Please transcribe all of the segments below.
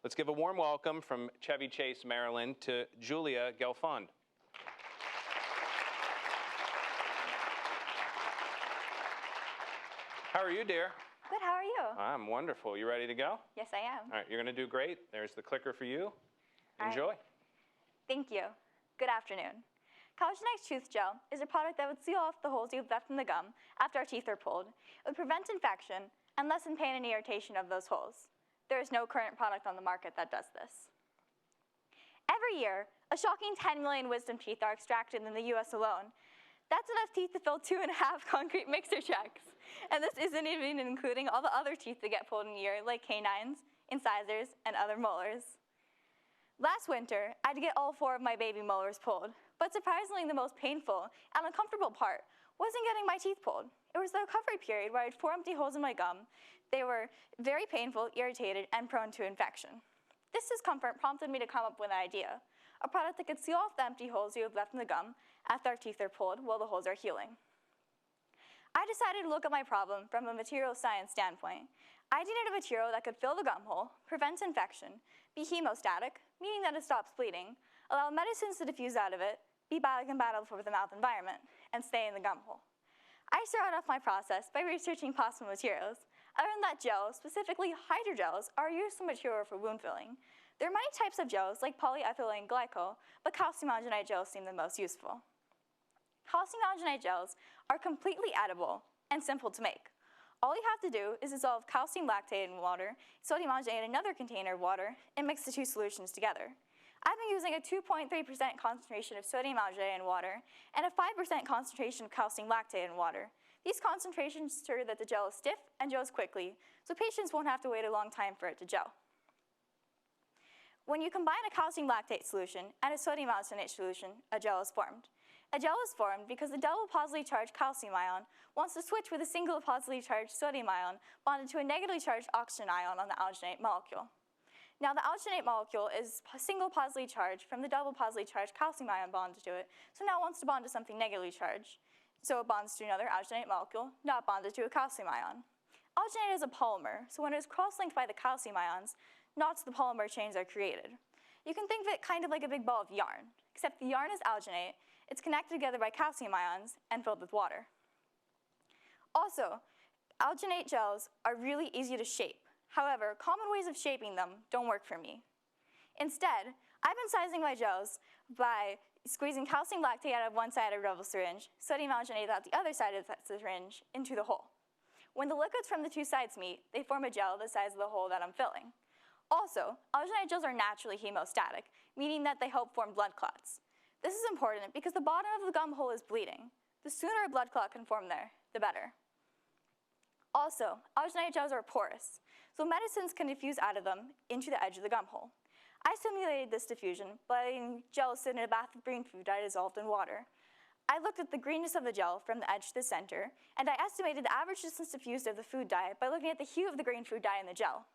Let's give a warm welcome from Chevy Chase, Maryland, to Julia Gelfond. How are you, dear? Good, how are you? I'm wonderful. You ready to go? Yes, I am. All right, you're going to do great. There's the clicker for you. Enjoy. Thank you. Good afternoon. Collagenized tooth gel is a product that would seal off the holes you've left in the gum after our teeth are pulled. It would prevent infection and lessen pain and irritation of those holes. There is no current product on the market that does this. Every year, a shocking 10 million wisdom teeth are extracted in the US alone. That's enough teeth to fill 2.5 concrete mixer trucks. And this isn't even including all the other teeth that get pulled in a year, like canines, incisors, and other molars. Last winter, I had to get all 4 of my baby molars pulled, but surprisingly the most painful and uncomfortable part wasn't getting my teeth pulled. It was the recovery period where I had 4 empty holes in my gum. They were very painful, irritated, and prone to infection. This discomfort prompted me to come up with an idea, a product that could seal off the empty holes you have left in the gum after our teeth are pulled while the holes are healing. I decided to look at my problem from a material science standpoint. I needed a material that could fill the gum hole, prevent infection, be hemostatic, meaning that it stops bleeding, allow medicines to diffuse out of it, be biocompatible with the mouth environment, and stay in the gum hole. I started off my process by researching possible materials. I learned that gels, specifically hydrogels, are a useful material for wound filling. There are many types of gels, like polyethylene glycol, but calcium alginate gels seem the most useful. Calcium alginate gels are completely edible and simple to make. All you have to do is dissolve calcium lactate in water, sodium alginate in another container of water, and mix the 2 solutions together. I've been using a 2.3% concentration of sodium alginate in water and a 5% concentration of calcium lactate in water. These concentrations ensure that the gel is stiff and gels quickly, so patients won't have to wait a long time for it to gel. When you combine a calcium lactate solution and a sodium alginate solution, a gel is formed. A gel is formed because the double positively charged calcium ion wants to switch with a single positively charged sodium ion bonded to a negatively charged oxygen ion on the alginate molecule. Now, the alginate molecule is single positively charged from the double positively charged calcium ion bonded to it, so now it wants to bond to something negatively charged. So it bonds to another alginate molecule, not bonded to a calcium ion. Alginate is a polymer, so when it is cross-linked by the calcium ions, knots of the polymer chains are created. You can think of it kind of like a big ball of yarn, except the yarn is alginate, it's connected together by calcium ions, and filled with water. Also, alginate gels are really easy to shape. However, common ways of shaping them don't work for me. Instead, I've been sizing my gels by squeezing calcium lactate out of one side of a double syringe, sodium alginate out the other side of the syringe into the hole. When the liquids from the 2 sides meet, they form a gel the size of the hole that I'm filling. Also, alginate gels are naturally hemostatic, meaning that they help form blood clots. This is important because the bottom of the gum hole is bleeding. The sooner a blood clot can form there, the better. Also, alginate gels are porous, so medicines can diffuse out of them into the edge of the gum hole. I simulated this diffusion by letting gels sit in a bath of green food dye dissolved in water. I looked at the greenness of the gel from the edge to the center, and I estimated the average distance diffused of the food dye by looking at the hue of the green food dye in the gel.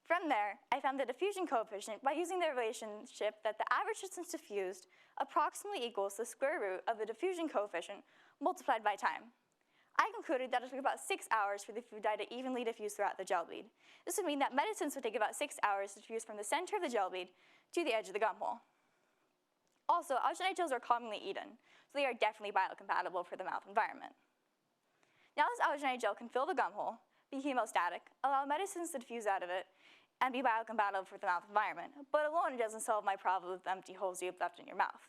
From there, I found the diffusion coefficient by using the relationship that the average distance diffused approximately equals the square root of the diffusion coefficient multiplied by time. I concluded that it took about 6 hours for the food dye to evenly diffuse throughout the gel bead. This would mean that medicines would take about 6 hours to diffuse from the center of the gel bead to the edge of the gum hole. Also, alginate gels are commonly eaten, so they are definitely biocompatible for the mouth environment. Now this alginate gel can fill the gum hole, be hemostatic, allow medicines to diffuse out of it, and be biocompatible for the mouth environment, but alone it doesn't solve my problem with empty holes you've left in your mouth.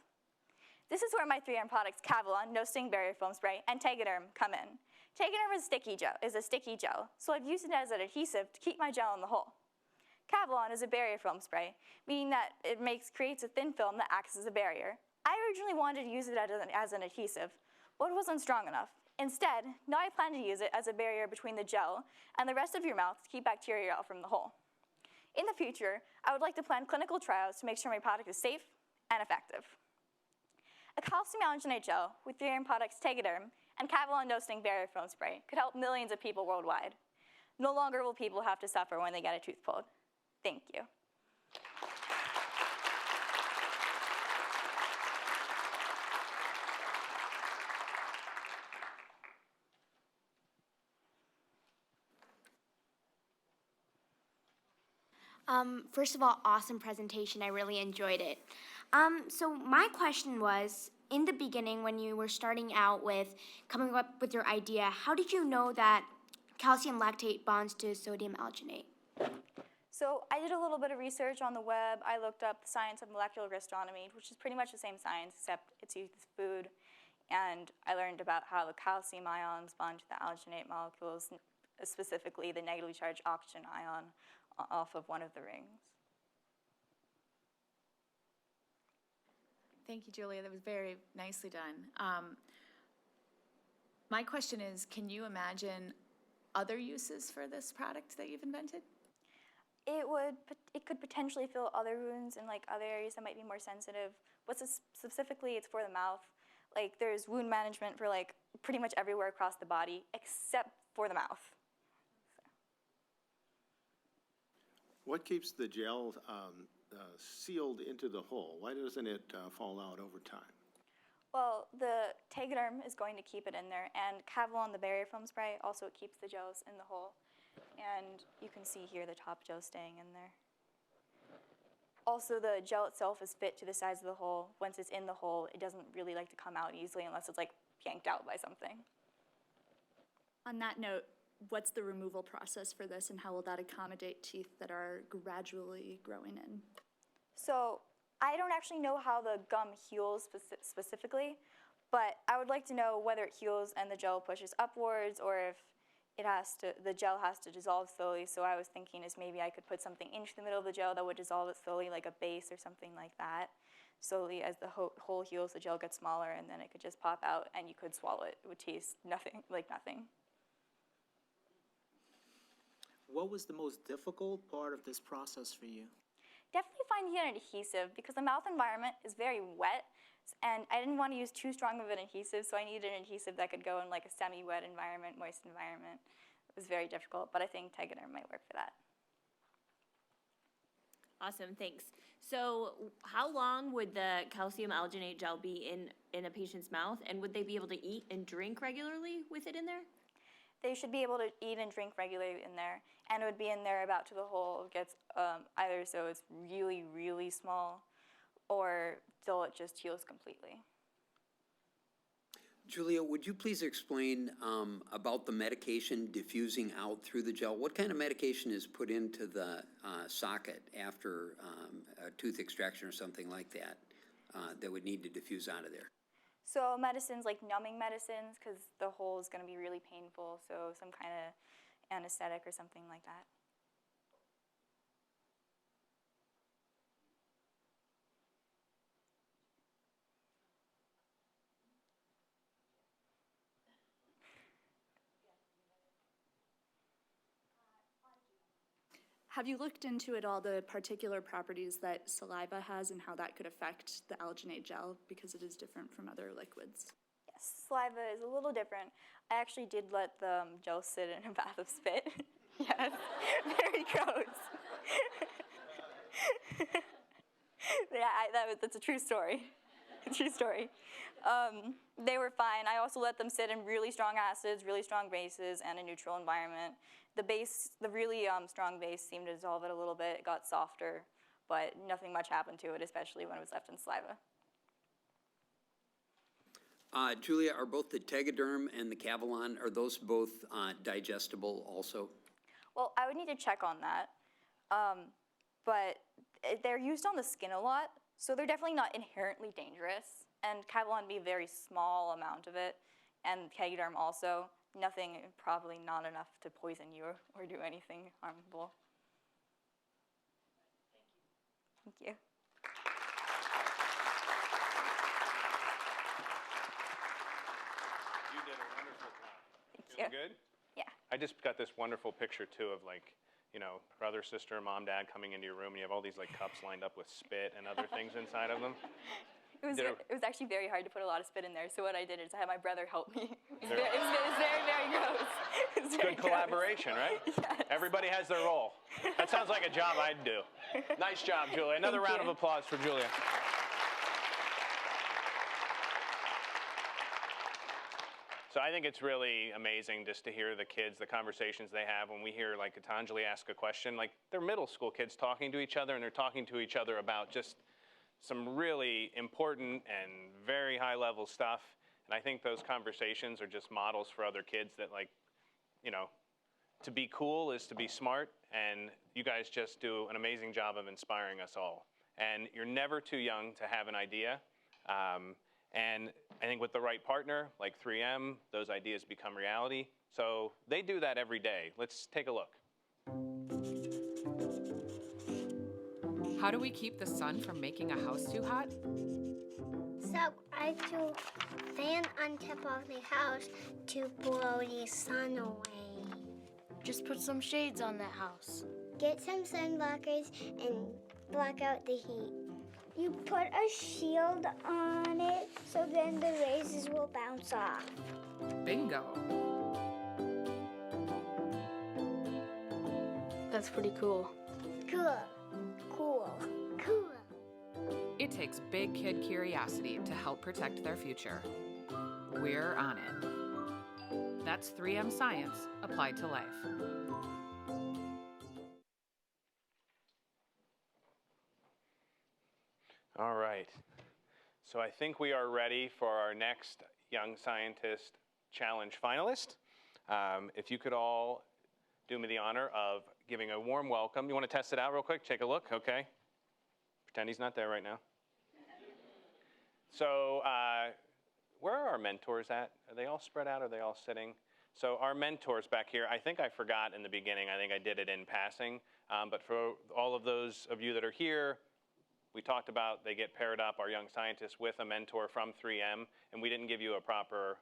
This is where my 3M products Cavalon, No Sting Barrier Foam Spray, and Tegaderm come in. Tegaderm is a sticky gel, so I've used it as an adhesive to keep my gel in the hole. Cavalon is a barrier foam spray, meaning that it creates a thin film that acts as a barrier. I originally wanted to use it as an adhesive, but it wasn't strong enough. Instead, now I plan to use it as a barrier between the gel and the rest of your mouth to keep bacteria out from the hole. In the future, I would like to plan clinical trials to make sure my product is safe and effective. A calcium alginate gel with 3M products Tegaderm and Cavalon No Sting Barrier Foam Spray could help millions of people worldwide. No longer will people have to suffer when they get a tooth pulled. Thank you. First of all, awesome presentation. I really enjoyed it. So my question was, in the beginning, when you were starting out with coming up with your idea, how did you know that calcium lactate bonds to sodium alginate? So I did a little bit of research on the web. I looked up the science of molecular gastronomy, which is pretty much the same science, except it's used as food. And I learned about how the calcium ions bond to the alginate molecules, specifically the negatively charged oxygen ion off of one of the rings. Thank you, Julia. That was very nicely done. My question is, can you imagine other uses for this product that you've invented? It could potentially fill other wounds in like other areas that might be more sensitive. Specifically, it's for the mouth. Like there's wound management for like pretty much everywhere across the body except for the mouth. What keeps the gel sealed into the hole? Why doesn't it fall out over time? Well, the Tegaderm is going to keep it in there, and Kevlon, the barrier film spray, also keeps the gels in the hole. And you can see here the top gel staying in there. Also, the gel itself is fit to the size of the hole. Once it's in the hole, it doesn't really like to come out easily unless it's like yanked out by something. On that note, what's the removal process for this, and how will that accommodate teeth that are gradually growing in? So I don't actually know how the gum heals specifically, but I would like to know whether it heals and the gel pushes upwards, or if the gel has to dissolve slowly. So I was thinking is maybe I could put something into the middle of the gel that would dissolve it slowly, like a base or something like that. Slowly, as the hole heals, the gel gets smaller, and then it could just pop out, and you could swallow it. It would taste nothing, like nothing. What was the most difficult part of this process for you? Definitely finding an adhesive, because the mouth environment is very wet, and I didn't want to use too strong of an adhesive, so I needed an adhesive that could go in like a semi-wet environment, moist environment. It was very difficult, but I think Tegaderm might work for that. Awesome, thanks. So how long would the calcium alginate gel be in a patient's mouth, and would they be able to eat and drink regularly with it in there? They should be able to eat and drink regularly in there, and it would be in there about till the hole gets either so it's really, really small, or till it just heals completely. Julia, would you please explain about the medication diffusing out through the gel? What kind of medication is put into the socket after a tooth extraction or something like that that would need to diffuse out of there? So medicines like numbing medicines, because the hole is going to be really painful, so some kind of anesthetic or something like that. Have you looked into at all the particular properties that saliva has and how that could affect the alginate gel, because it is different from other liquids? Yes, saliva is a little different. I actually did let the gel sit in a bath of spit. Yes, very gross. Yeah, that's a true story. True story. They were fine. I also let them sit in really strong acids, really strong bases, and a neutral environment. The really strong base seemed to dissolve it a little bit. It got softer, but nothing much happened to it, especially when it was left in saliva. Julia, are both the Tegaderm and the Kevlon, are those both digestible also? Well, I would need to check on that, but they're used on the skin a lot, so they're definitely not inherently dangerous. And Kevlon would be a very small amount of it, and Tegaderm also. Nothing, probably not enough to poison you or do anything harmful. Thank you. You did a wonderful job. Thank Feeling you. good? Yeah. I just got this wonderful picture too of like, you know, brother, sister, mom, dad coming into your room, and you have all these like cups lined up with spit and other things inside of them. It was actually very hard to put a lot of spit in there, so what I did is I had my brother help me. It was very, very gross. It was very Good collaboration, right? Yes. Everybody has their role. That sounds like a job I'd do. Nice job, Julia. Another round of applause for Julia. So I think it's really amazing just to hear the kids, the conversations they have when we hear like Gitanjali ask a question. Like they're middle school kids talking to each other, and they're talking to each other about just some really important and very high level stuff. And I think those conversations are just models for other kids that, like, you know, to be cool is to be smart, and you guys just do an amazing job of inspiring us all. And you're never too young to have an idea. And I think with the right partner, like 3M, those ideas become reality. So they do that every day. Let's take a look. How do we keep the sun from making a house too hot? So I do fan on top of the house to blow the sun away. Just put some shades on that house. Get some sun blockers and block out the heat. You put a shield on it so then the rays will bounce off. Bingo. That's pretty cool. Cool. Cool. Cool. It takes big kid curiosity to help protect their future. We're on it. That's 3M Science applied to life. All right. So I think we are ready for our next Young Scientist Challenge finalist. If you could all do me the honor of giving a warm welcome. You want to test it out real quick? Take a look, okay? Pretend he's not there right now. So where are our mentors at? Are they all spread out? Are they all sitting? So our mentors back here, I think I forgot in the beginning. I think I did it in passing. But for all of those of you that are here, we talked about they get paired up, our young scientists, with a mentor from 3M, and we didn't give you a proper